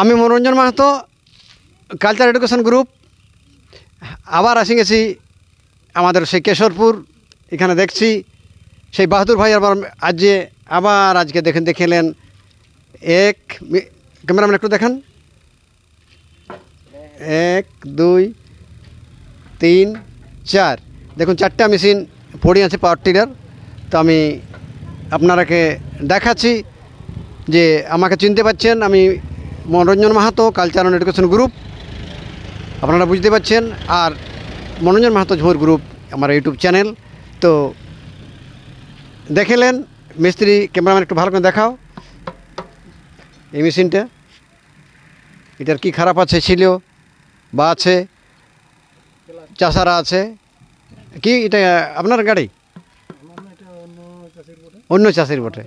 আমি Manoranjan Mahato, culture education group আবার আসি গেছি আমাদের সেই কেশরপুর। এখানে দেখছি সেই বাহাদুর ভাই আজকে দেখলেন ক্যামেরাম্যান একটু দেখান, 1 2 3 4 দেখুন 4টা মেশিন পড়ে আছে পাওয়ার টিলার। তো আমি আপনারাকে দেখাচ্ছি যে আমাকে চিনতে পারছেন, আমি Manoranjan Mahato, culture and education group আপনারা বুঝতে পারছেন। আর মনোরঞ্জন মাহাতো ঝুমুর গ্রুপ আমার ইউটিউব চ্যানেল। তো দেখলেন মিস্ত্রি, ক্যামেরাম্যান একটু ভালো করে দেখাও এই মেশিনটা, এটার কি খারাপ আছে ছিল বা আছে, চাষারা আছে কি? এটা আপনার গাড়ি? অন্য চাষির বটে।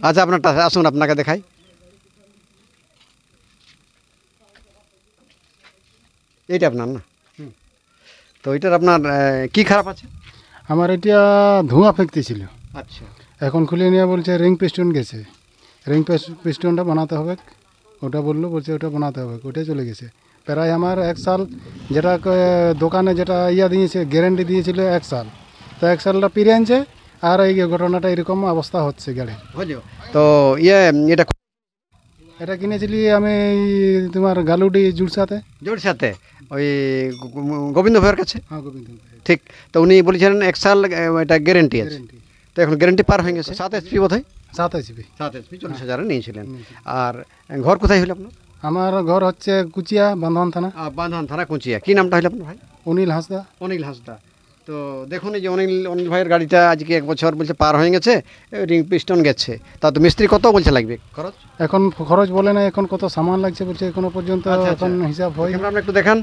আচ্ছা, আপনারটা আসুন আপনাকে দেখাই। এইটা আপনার না? তো এটার আপনার কি খারাপ আছে? আমার এটা ধোঁয়া ফেঁকতেছিল। আচ্ছা, এখন খুলে নিয়ে বলছে রিং পিস্টন গেছে, রিং পিস্টনটা বানাতে হবে। ওটা বলছে ওটা বানাতে হবে, ওটাই চলে গেছে। প্রায় আমার 1 সাল, যেটা দোকানে যেটা দিয়েছে গ্যারেন্টি দিয়েছিল 1 সাল, তো 1 সালটা পেরিয়ে আনছে। আর এই ঘটনাটা এরকম অবস্থা হচ্ছে গাড়ির। তো এটা কিনেছিলি আমি তোমার গালুডি জোড়সাতে, ওই গোবিন্দ ভাইয়ের কাছে। হ্যাঁ, গোবিন্দ ঠিক। তো উনি বলেছিলেন 1 সাল এটা গ্যারেন্টি আছে। তো এখন গ্যারেন্টি পার হয়ে গেছে। 7 HP বোধ হয়, 7 HP 40,000 নিয়েছিলেন। আর ঘর কোথায় হলো আপনার? আমার ঘর হচ্ছে কুচিয়া, বান্ধন থানা কুচিয়া। কি নামটা হলো আপনার ভাই? অনিল হাঁসদা। অনিল হাঁসদা। তো দেখুন এই যে অনিল ভাইয়ের গাড়িটা আজকে 1 বছর বলছে পার হয়ে গেছে, রিং পিস্টন গেছে। তা তো মিস্ত্রি কত বলছে লাগবে খরচ? এখন খরচ বলে না, এখন কত সামান লাগছে বলছে, এখনো পর্যন্ত এখন হিসাব হয়। আমরা একটু দেখান,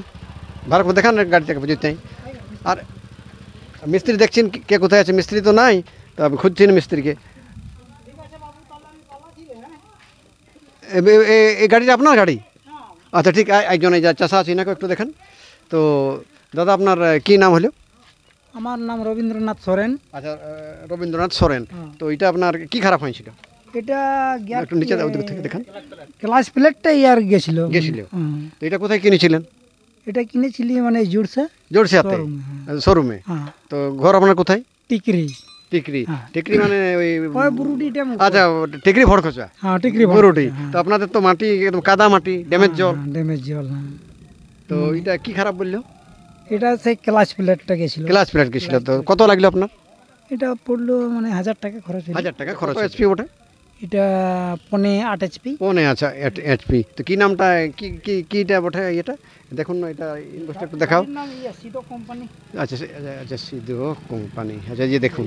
ভালো করে দেখান গাড়িটাকে বুঝতে। আর মিস্ত্রি দেখছেন কে কোথায় আছে? মিস্ত্রি তো নাই, তো আমি খুঁজছেন মিস্ত্রিকে। এই গাড়িটা আপনার গাড়ি? আচ্ছা ঠিক। একজন এই চাষা আছে, এনাকে একটু দেখান। তো দাদা আপনার কি নাম হলো? আমার নাম রবীন্দ্রনাথ সোরেন। আচ্ছা, রবীন্দ্রনাথ সোরেন। তো এটা আপনার কি খারাপ হয়েছিল? এটা একটু নিচে থেকে দেখান। ক্লাস প্লেটটা ইয়ার গেছিল। তো এটা কোথায় কিনেছিলেন? এটা কিনেছিলি মানে জোড়সাতে শোরুমে। তো ঘর আপনার কোথায়? টিকরি মানে ওই বুরুডিটা। আচ্ছা, টিকরি ভড়খচা। হ্যাঁ, টিকরি বুরুডি। তো আপনাদের তো মাটি একদম কাদা মাটি, ড্যামেজ জল। তো এটা কি খারাপ বললো? এটা সেই ক্লাস প্লেটটা গেছিল। তো কত লাগলো আপনার? এটা পড়লো মানে 1000 টাকা খরচ। 1000 টাকা খরচ। HP ওটা? এটা 8 HP। আচ্ছা, HP। তো কি নামটা কিটা বটে? এটা দেখুন না, এটা ইনভয়েসটা একটু দেখাও। সিডো কোম্পানি। আচ্ছা, সিডো কোম্পানি। আচ্ছা, এই যে দেখুন।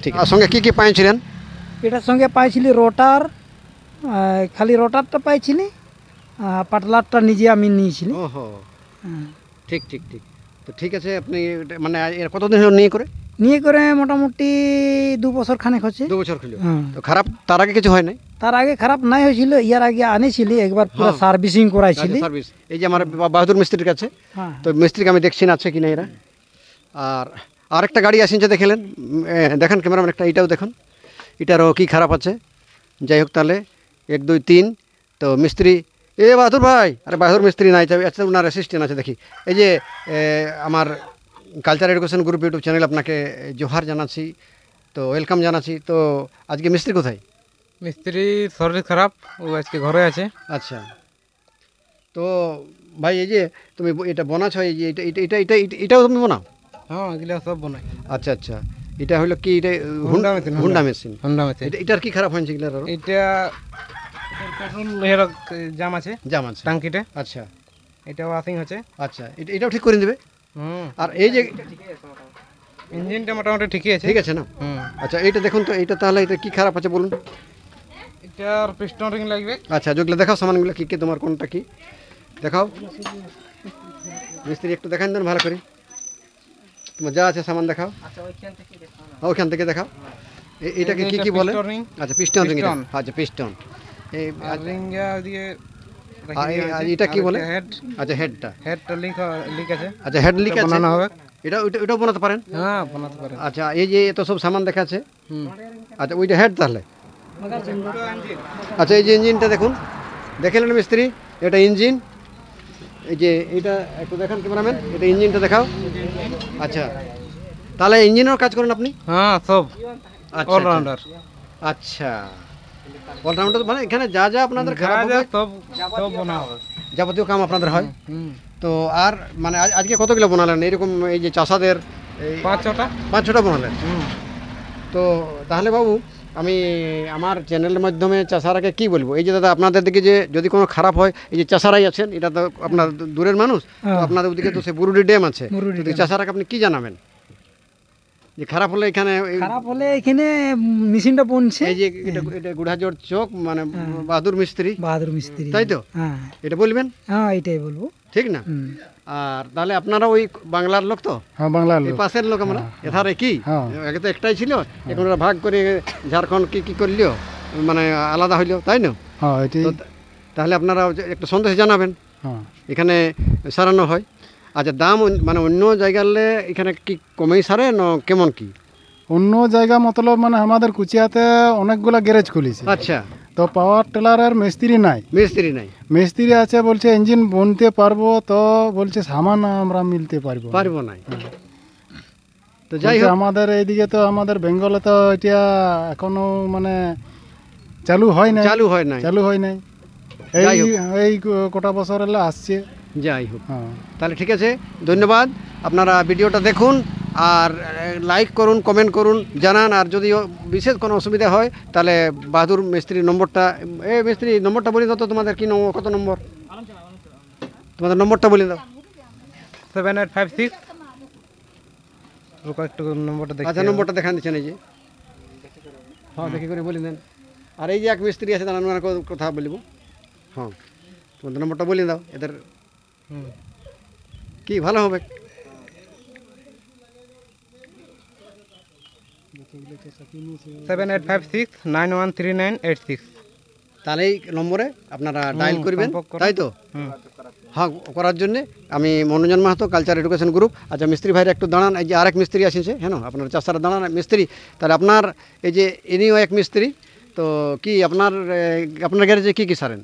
ঠিক। আর সঙ্গে কি পাইছিলেন? এটার সঙ্গে পাইছিলি রোটার, খালি রোটারটা পাইছিলি, পাটলারটা নিজে আমি নিয়েছিলি। ওহো, ঠিক। তো ঠিক আছে, আপনি মানে কতদিন হলো নিয়ে করে? মোটামুটি 2 বছর খানেক হচ্ছে। 2 বছর হলো। তো খারাপ তার আগে কিছু হয় নাই? তার আগে খারাপ নাই হয়েছিল। ইয়ার আগে আনেছিলি একবার, পুরো সার্ভিসিং করাইছিলি। এই যে আমার বাহাদুর মিস্ত্রির কাছে। তো মিস্ত্রিকে আমি দেখছি না আছে কিনা এরা। আর আরেকটা গাড়ি আসিনছে দেখলেন, দেখেন ক্যামেরাম্যান একটা, এটাও দেখুন এটারও কি খারাপ আছে। যাই হোক, তাহলে 1 2 3। তো মিস্ত্রি বাহাদুর ভাই, আরে বাহাদুর মিস্ত্রি নাই, আচ্ছা ওনার অ্যাসিস্ট্যান্ট আছে দেখি। এই যে আমার culture education group YouTube channel, আপনাকে জোহার জানাচ্ছি, তো ওয়েলকাম জানাচ্ছি। তো আজকে মিস্ত্রি কোথায়? মিস্ত্রি শরীর খারাপ, ও আজকে ঘরে আছে। আচ্ছা, তো ভাই এই যে তুমি এটা বানাচ্ছ, এই যে এটাও তুমি বানাও? হ্যাঁ, এগুলো সব বানাই। আচ্ছা, এটা হলো কি? এটা হুন্ডা মেশিন। এটার কি খারাপ হয়েছে? এটা পেট্রোল জাম আছে টাঙ্কিতে। আচ্ছা, এটা ওয়াশিং হচ্ছে। আচ্ছা, এটাও ঠিক করে দেবে। আর এই যে ইঞ্জিনটা মোটামুটি ঠিকই আছে না? আচ্ছা, এইটা দেখুন তো, এটা তাহলে এটা কি খারাপ আছে বলুন? এটার পিস্টন রিং লাগবে। আচ্ছা, যেগুলো দেখাও সামানগুলো কি তোমার কোনটা কি দেখাও। মিস্ত্রি একটু দেখান দেন ভালো করে, তোমার যা আছে সামান দেখাও। ওইখান থেকে দেখাও। এটাকে কি বলে? আচ্ছা, পিস্টন রিং। আচ্ছা, পিস্টন এটা কি বলে? আচ্ছা, হেডটা লিক আছে। আচ্ছা, হেড লিক আছে। বানানো হবে। এটাও বানাতে পারেন? হ্যাঁ বানাতে পারে। আচ্ছা, এই যে এত সব সামান দেখা আছে, আচ্ছা ওইটা হেড তাহলে। আচ্ছা, এই যে ইঞ্জিনটা দেখুন, দেখলেন মিস্ত্রি, এটা ইঞ্জিন। এই যে এটা একটু দেখান ক্যামেরাম্যান, এটা ইঞ্জিনটা দেখাও। আচ্ছা, তাহলে ইঞ্জিনের কাজ করেন আপনি? হ্যাঁ সব আচ্ছা, অলরাউন্ডার। আচ্ছা, অলরাউন্ডার মানে এখানে যা যা আপনাদের খারাপ হবে সব সব বানা হবে। যাবতীয় কাম আপনাদের হয়। তো আর মানে আজকে কতগুলো বানালেন এরকম, এই যে চাষাদের? 5-6টা বানালেন। তো তাহলে বাবু, আমি আমার চ্যানেলের মাধ্যমে চাষারাকে কি বলবো, এই যে দাদা আপনাদের দিকে যে যদি কোনো খারাপ হয়, এই যে চাষারাই আছেন, এটা তো আপনার দূরের মানুষ, তো আপনাদের ওদিকে তো সে বুরুডি ড্যাম আছে, চাষারাকে আপনি কি জানাবেন যে খারাপ হলে এখানে? মেশিনটা বনছে, এই যে এটা গুড়াজোড় চোক, মানে বাহাদুর মিস্ত্রি, তাই তো? এটা বলবেন? হ্যাঁ, এটাই বলবো, ঠিক না? আর তাহলে আপনারা ওই বাংলার লোক তো? হ্যাঁ, বাংলার লোক, পাশের লোক আমরা। এধারে কি আগে তো একটাই ছিল, এখন ওরা ভাগ করে ঝাড়খণ্ড কি করলো, মানে আলাদা হইলো, তাই না? তাহলে আপনারা একটা সন্দেশ জানাবেন এখানে সারানো হয়। আচ্ছা, দাম মানে অন্য জায়গালে এখানে কি কমেই সারে না কেমন কি? অন্য জায়গা মতলব মানে আমাদের কুচিয়াতে অনেকগুলা গ্যারেজ খুলেছে। আচ্ছা, তো পাওয়ার টেলারের মিস্ত্রি নাই। মিস্ত্রি আছে, বলছে ইঞ্জিন বনতে পারবো, তো বলছে সামান আমরা মিলতে পারবো না। তো যাই হোক, আমাদের এইদিকে তো আমাদের বেঙ্গলে তো এটা এখনো মানে চালু হয় নাই। এই কটা বছর হলে আসছে। যাই হোক, তাহলে ঠিক আছে, ধন্যবাদ। আপনারা ভিডিওটা দেখুন আর লাইক করুন, কমেন্ট করুন, জানান। আর যদি বিশেষ কোনো অসুবিধা হয় তাহলে বাহাদুর মিস্ত্রির নম্বরটা, মিস্ত্রি নম্বরটা বলে দাও তো, তোমাদের কি কত নম্বর? তোমাদের নম্বরটা বলে দাও। 7856। একটু নম্বরটা দেখি। আচ্ছা, নম্বরটা দেখান দিচ্ছেন, এই যে হ্যাঁ দেখি করে বলে দেন। আর এই যে এক মিস্ত্রি আছে, তার কথা বলবো। হ্যাঁ, তোমাদের নম্বরটা বলে দাও, এদের কি ভালো হবে। 7856913986। তাহলে এই নম্বরে আপনারা ডায়াল করবেন, তাই তো? হ্যাঁ, করার জন্য আমি Manoranjan Mahato, culture education group. আচ্ছা মিস্ত্রি ভাইরা একটু দাঁড়ান, এই যে আরেক মিস্ত্রি আসছে, হ্যাঁ আপনার চাষারা দাঁড়ান মিস্ত্রি। তাহলে আপনার এই যে ইনিও এক মিস্ত্রি, তো কি আপনার গ্যারেজে কি সারেন?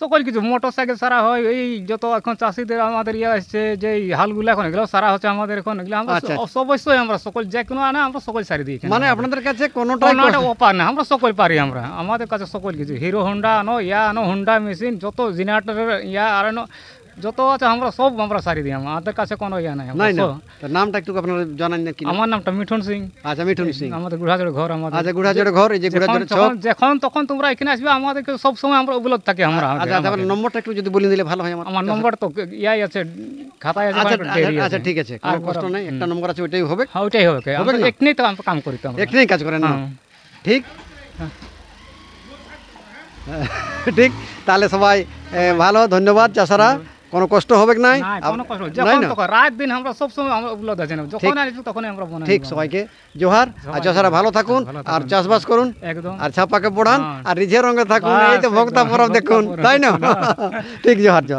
সকল কিছু, মোটর সাইকেল সারা হয়, এই যত এখন চাষিদের আমাদের আসছে যে হালগুলো এখন এগুলো সারা হচ্ছে আমাদের এখন, এগুলো আমরা অবশ্যই আমরা সকল যে কোনো আনে আমরা সকল সারি দিই। মানে আপনাদের কাছে কোনোটা অপার না, আমরা সকল পারি। আমাদের কাছে সকল কিছু, হিরো হোন্ডা আনো, আনো হোন্ডা মেশিন, যত জেনারেটর আনো, যত আছে আমরা সব আমরা সারি দিই। আমাদের কাছে কোনো নাই। নামটা একটু আপনারা জানান না? আমার নামটা মিঠুন সিং। আচ্ছা, মিঠুন সিং, আমাদের গুড়াজোড় ঘর। আচ্ছা, গুড়াজোড় ঘর। এই যে যখন তখন তোমরা এখানে আসবে, আমাদেরকে সব সময় আমরা উপলব্ধ থাকি। আমরা নম্বরটা একটু যদি বলে দিলে ভালো হয়। আমার নম্বর তো ইয়াই আছে, খাতায় আছে। আচ্ছা ঠিক আছে, কোনো কষ্ট নাই, একটা নম্বর আছে, ওইটাই হবে। হ্যাঁ, ওইটাই হবে। এখানেই তো আমরা কাম করি, এখানেই কাজ করেন না? ঠিক ঠিক। তাহলে সবাই ভালো, ধন্যবাদ চাষারা। কোনো কষ্ট হবে নাই, রাত দিন আমরা সব সময় আমরা উপলব্ধ আছি, যখন আসবো তখন আমরা বানাই। ঠিক, সবাইকে জোহার। আর চাষারা ভালো থাকুন, আর চাষবাস করুন, আর ছাপাকে পড়ান, আর রিঝে রঙে থাকুন। এই তো ভক্তা পরব দেখুন, তাই না? ঠিক, জোহার জোহার।